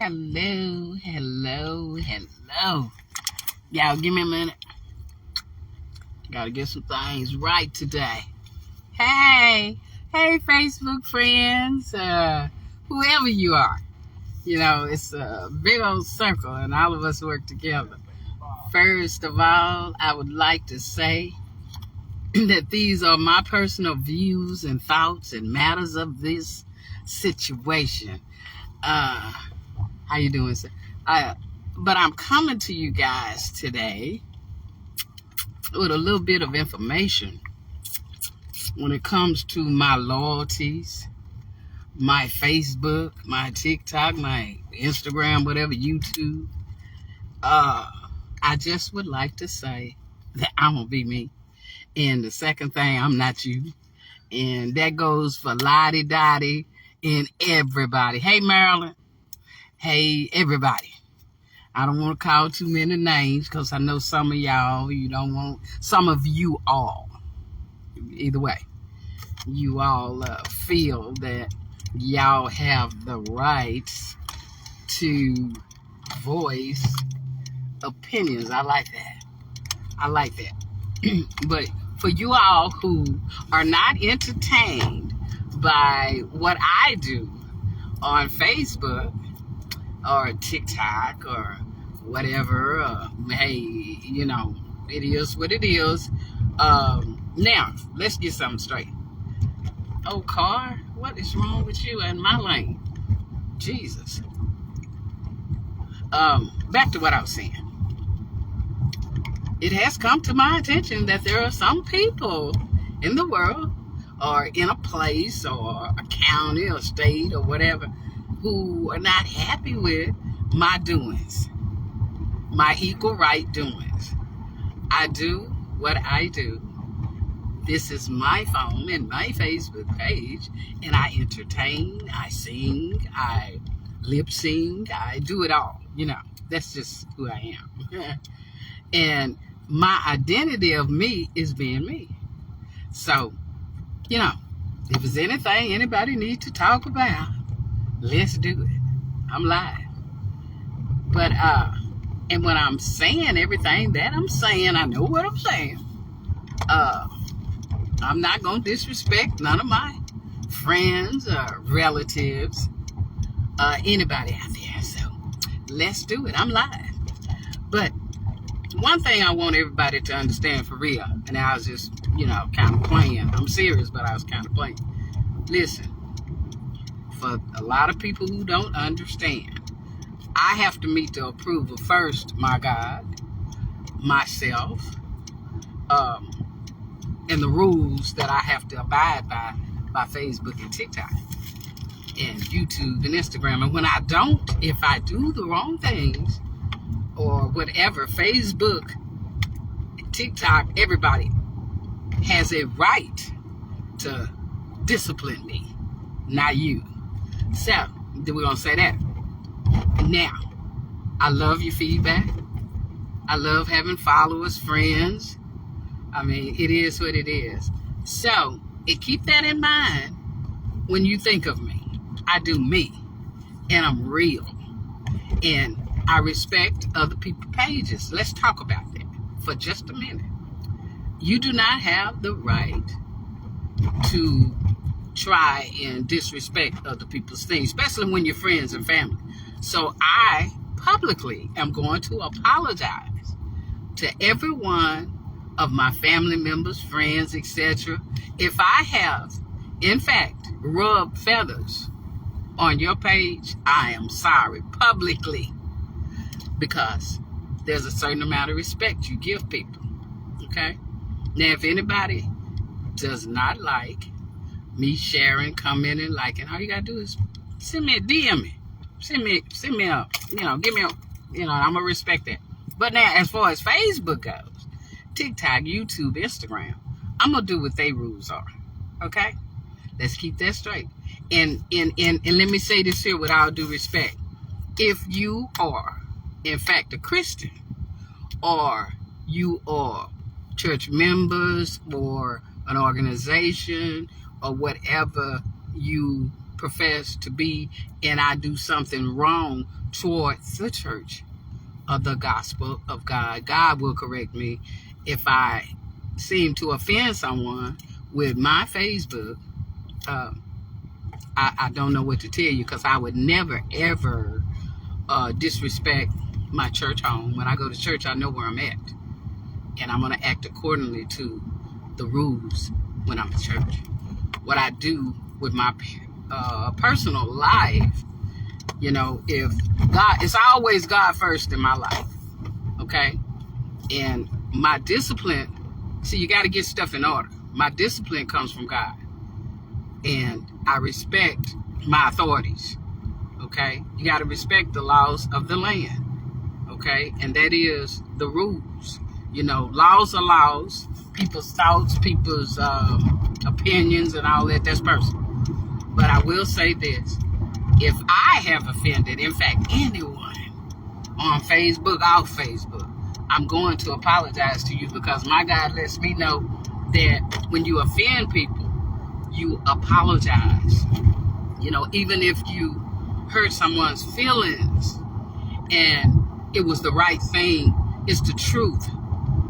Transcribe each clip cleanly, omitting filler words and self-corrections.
Hello, hello, hello. Y'all, give me a minute. Gotta get some things right today. Hey, hey, Facebook friends, whoever you are. You know, it's a big old circle and all of us work together. First of all, I would like to say that these are my personal views and thoughts and matters of this situation. How you doing, sir? But I'm coming to you guys today with a little bit of information when it comes to my loyalties, my Facebook, my TikTok, my Instagram, whatever, YouTube. I just would like to say that I'm going to be me. And the second thing, I'm not you. And that goes for Lottie Dottie and everybody. Hey, Marilyn. Hey, everybody. I don't want to call too many names because I know some of y'all, you don't want, some of you all, either way, you all feel that y'all have the rights to voice opinions. I like that. I like that. But for you all who are not entertained by what I do on Facebook or TikTok or whatever, hey, you know, it is what it is. Now, let's get something straight. Oh, car, what is wrong with you in my lane? Jesus. Back to what I was saying. It has come to my attention that there are some people in the world or in a place or a county or state or whatever who are not happy with my doings, my equal right doings. I do what I do. This is my phone and my Facebook page, and I entertain, I sing, I lip sync, I do it all. You know, that's just who I am. And my identity of me is being me. So, you know, if there's anything anybody needs to talk about, let's do it. I'm live. But, and when I'm saying everything that I'm saying, I know what I'm saying. I'm not going to disrespect none of my friends or relatives, anybody out there. So let's do it. I'm live. But one thing I want everybody to understand for real, and I was just, you know, kind of playing. I'm serious, but I was kind of playing. Listen, for a lot of people who don't understand, I have to meet the approval first, my God, myself, and the rules that I have to abide by Facebook and TikTok and YouTube and Instagram. And when I don't, if I do the wrong things or whatever, Facebook, TikTok, everybody has a right to discipline me, not you. So, we're going to say that. Now, I love your feedback. I love having followers, friends. I mean, it is what it is. So, keep that in mind when you think of me. I do me, and I'm real. And I respect other people's pages. Let's talk about that for just a minute. You do not have the right to try and disrespect other people's things, especially when you're friends and family. So I publicly am going to apologize to everyone of my family members, friends, etc. If I have, in fact, rubbed feathers on your page, I am sorry publicly, because there's a certain amount of respect you give people. Okay? Now, if anybody does not like me sharing, commenting, liking, all you gotta do is send me a DM me. Send me a, you know, give me a, you know, I'm gonna respect that. But now, as far as Facebook goes, TikTok, YouTube, Instagram, I'm gonna do what they rules are. Okay? Let's keep that straight. And let me say this here with all due respect. If you are, in fact, a Christian, or you are church members or an organization or whatever you profess to be and I do something wrong towards the church of the gospel of God, God will correct me. If I seem to offend someone with my Facebook, I don't know what to tell you, because I would never, ever disrespect my church home. When I go to church, I know where I'm at. And I'm going to act accordingly to the rules when I'm at church. What I do with my personal life, if God, it's always God first in my life, okay? And my discipline, see, you got to get stuff in order. My discipline comes from God. And I respect my authorities, okay? You got to respect the laws of the land, okay? And that is the rules. Laws are laws. People's thoughts, people's opinions and all that, that's personal. But I will say this. If I have offended, in fact, anyone on Facebook, off Facebook, I'm going to apologize to you, because my God lets me know that when you offend people, you apologize. Even if you hurt someone's feelings and it was the right thing, it's the truth.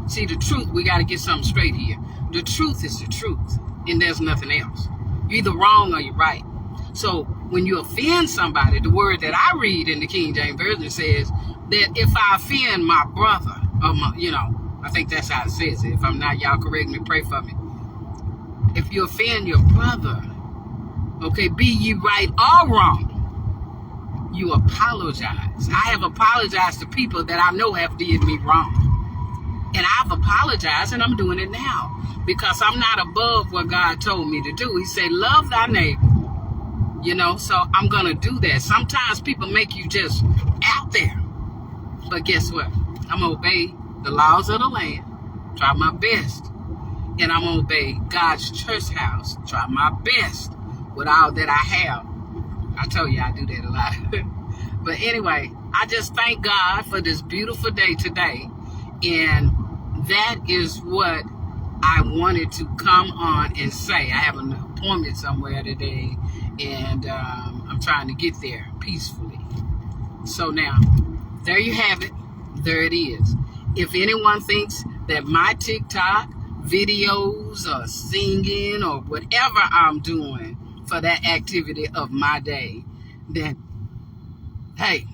See, the truth, we got to get something straight here. The truth is the truth, and there's nothing else. You're either wrong or you're right. So when you offend somebody, the word that I read in the King James Version says that if I offend my brother, or I think that's how it says it. If I'm not, y'all correct me, pray for me. If you offend your brother, okay, be ye right or wrong, you apologize. I have apologized to people that I know have did me wrong. And I've apologized, and I'm doing it now, because I'm not above what God told me to do. He said, love thy neighbor. So I'm going to do that. Sometimes people make you just out there. But guess what? I'm going to obey the laws of the land, try my best. And I'm going to obey God's church house, try my best with all that I have. I told you I do that a lot. But anyway, I just thank God for this beautiful day today. And that is what I wanted to come on and say. I have an appointment somewhere today, and I'm trying to get there peacefully. So now, there you have it. There it is. If anyone thinks that my TikTok videos or singing or whatever I'm doing for that activity of my day, then, hey,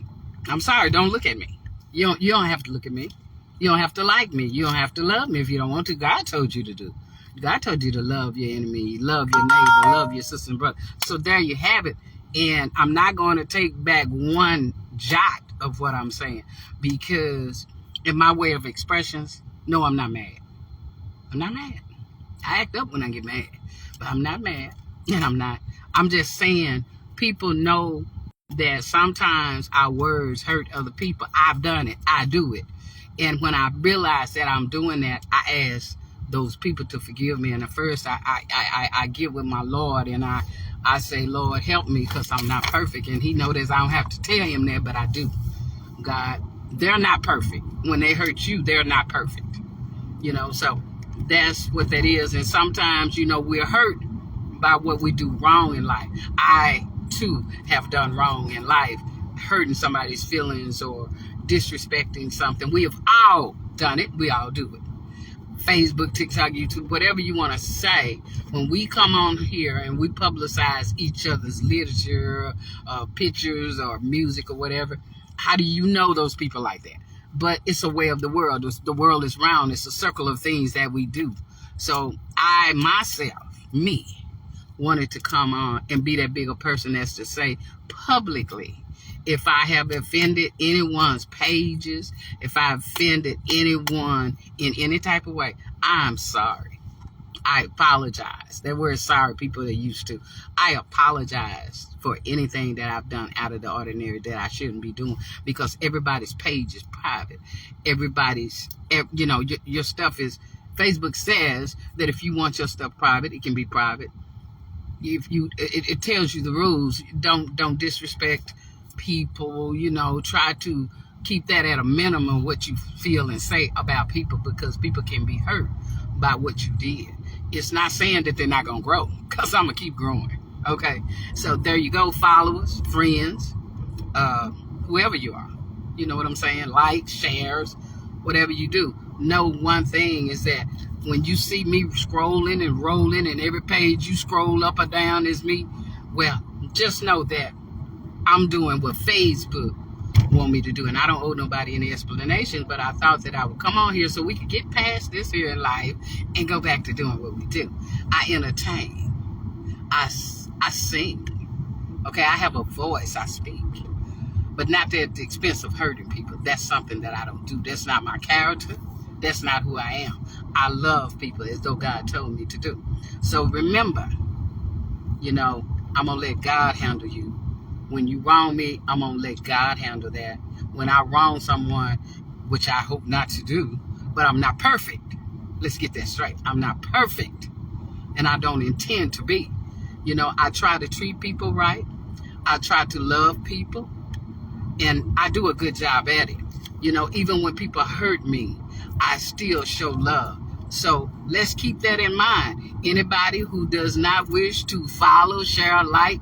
I'm sorry, don't look at me. You don't have to look at me. You don't have to like me. You don't have to love me if you don't want to. God told you to do. God told you to love your enemy, love your neighbor, love your sister and brother. So there you have it. And I'm not going to take back one jot of what I'm saying, because in my way of expressions, no, I'm not mad. I'm not mad. I act up when I get mad, but I'm not mad. And I'm just saying, people know that sometimes our words hurt other people. I've done it. I do it. And when I realize that I'm doing that, I ask those people to forgive me. And at first, I get with my Lord, and I say, Lord, help me, because I'm not perfect. And he knows I don't have to tell him that, but I do. God, they're not perfect. When they hurt you, they're not perfect. So that's what that is. And sometimes, we're hurt by what we do wrong in life. I, too, have done wrong in life, hurting somebody's feelings or disrespecting something. We have all done it. We all do it. Facebook, TikTok, YouTube, whatever you want to say. When we come on here and we publicize each other's literature, pictures, or music or whatever, how do you know those people like that? But it's a way of the world. The world is round. It's a circle of things that we do. So I myself, me, wanted to come on and be that bigger person as to say publicly, if I have offended anyone's pages, if I offended anyone in any type of way, I'm sorry. I apologize. That word sorry, people are used to. I apologize for anything that I've done out of the ordinary that I shouldn't be doing, because everybody's page is private. Everybody's, your stuff is, Facebook says that if you want your stuff private, it can be private. It tells you the rules. Don't disrespect people, try to keep that at a minimum, what you feel and say about people, because people can be hurt by what you did. It's not saying that they're not going to grow, because I'm going to keep growing. Okay, so there you go, followers, friends, whoever you are. You know what I'm saying? Likes, shares, whatever you do. Know one thing is that when you see me scrolling and rolling and every page you scroll up or down is me, well, just know that I'm doing what Facebook want me to do, and I don't owe nobody any explanations, but I thought that I would come on here so we could get past this here in life and go back to doing what we do. I entertain. I sing. Okay, I have a voice. I speak. But not at the expense of hurting people. That's something that I don't do. That's not my character. That's not who I am. I love people as though God told me to do. So remember, I'm going to let God handle you. When you wrong me, I'm going to let God handle that. When I wrong someone, which I hope not to do, but I'm not perfect. Let's get that straight. I'm not perfect. And I don't intend to be. I try to treat people right. I try to love people. And I do a good job at it. Even when people hurt me, I still show love. So let's keep that in mind. Anybody who does not wish to follow, share, like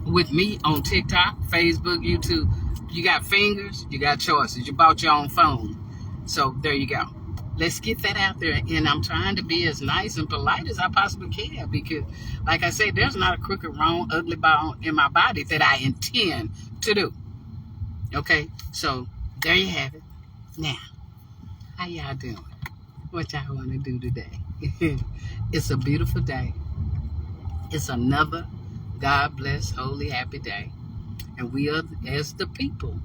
with me on TikTok, Facebook, YouTube, you got fingers, you got choices. You bought your own phone. So there you go. Let's get that out there. And I'm trying to be as nice and polite as I possibly can because, like I said, there's not a crooked, wrong, ugly bone in my body that I intend to do. Okay? So there you have it. Now, how y'all doing? What y'all want to do today? It's a beautiful day. It's another God bless, holy, happy day. And we, as the people,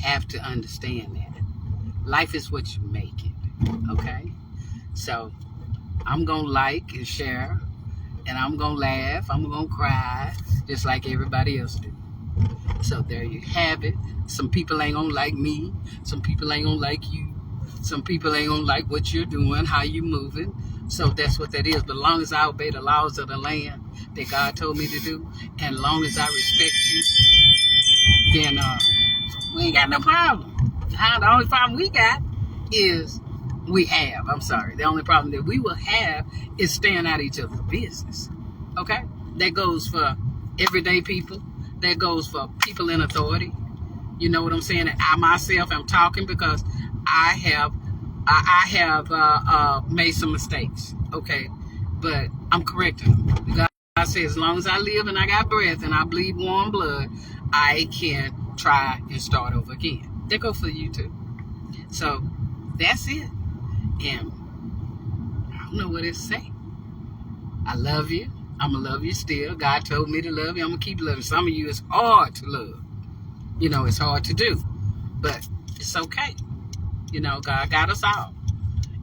have to understand that. Life is what you make it. Okay? So, I'm going to like and share. And I'm going to laugh. I'm going to cry. Just like everybody else do. So, there you have it. Some people ain't going to like me. Some people ain't going to like you. Some people ain't going to like what you're doing, how you moving. So, that's what that is. But as long as I obey the laws of the land that God told me to do, and as long as I respect you, then we ain't got no problem. The only problem we got is the only problem that we will have is staying out of each other's business. Okay? That goes for everyday people. That goes for people in authority. You know what I'm saying? And I myself am talking because I have made some mistakes. Okay? But I'm correcting them. God says, as long as I live and I got breath and I bleed warm blood, I can try and start over again. That goes for you too. So that's it. And I don't know what to say. I love you. I'm going to love you still. God told me to love you. I'm going to keep loving you. Some of you, it's hard to love. It's hard to do. But it's okay. God got us all.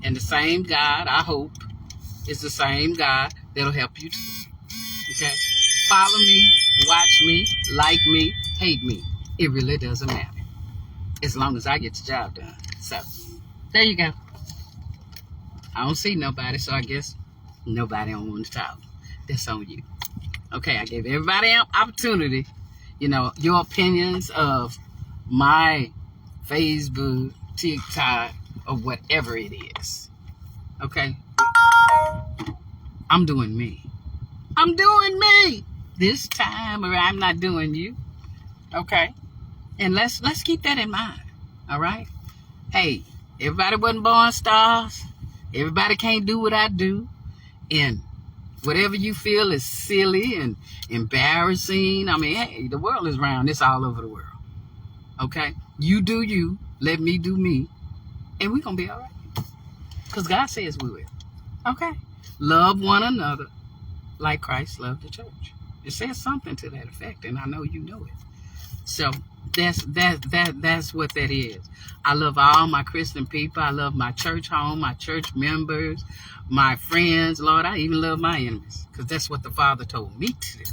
And the same God, I hope, is the same God that'll help you too. Okay? Follow me, watch me, like me, hate me. It really doesn't matter. As long as I get the job done. So, there you go. I don't see nobody, so I guess nobody don't want to talk. That's on you. Okay, I gave everybody an opportunity. Your opinions of my Facebook, TikTok, or whatever it is. Okay? I'm doing me. I'm doing me this time, or I'm not doing you. Okay? And let's keep that in mind. All right? Hey, everybody wasn't born stars. Everybody can't do what I do. And whatever you feel is silly and embarrassing. I mean, hey, the world is round. It's all over the world. Okay? You do you. Let me do me. And we're going to be all right. Because God says we will. Okay? Love one another like Christ loved the church. It says something to that effect, and I know you know it. So that's what that is. I love all my Christian people. I love my church home, my church members, my friends. Lord, I even love my enemies because that's what the Father told me to do.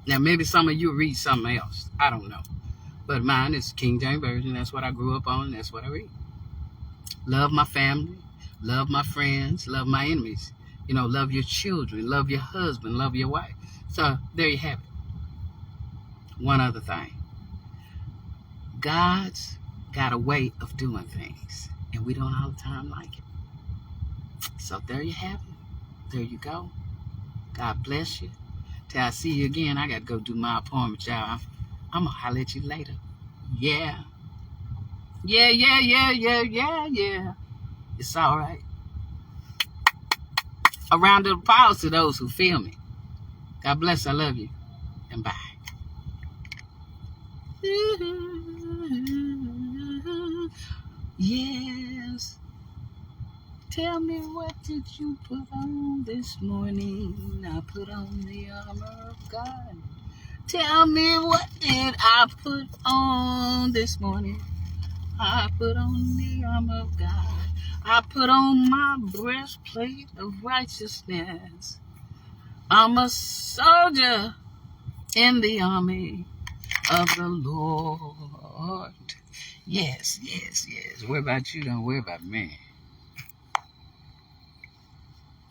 Now, maybe some of you read something else. I don't know. But mine is King James Version. That's what I grew up on. That's what I read. Love my family. Love my friends. Love my enemies. Love your children. Love your husband. Love your wife. So, there you have it. One other thing. God's got a way of doing things. And we don't all the time like it. So, there you have it. There you go. God bless you. Till I see you again, I got to go do my appointment, y'all. I'm going to holler at you later. Yeah. Yeah. It's all right. A round of applause to those who feel me. God bless. I love you. And bye. Yes. Tell me, what did you put on this morning? I put on the armor of God. Tell me, what did I put on this morning? I put on the armor of God. I put on my breastplate of righteousness. I'm a soldier in the army of the Lord. Yes. Worry about you, don't worry about me.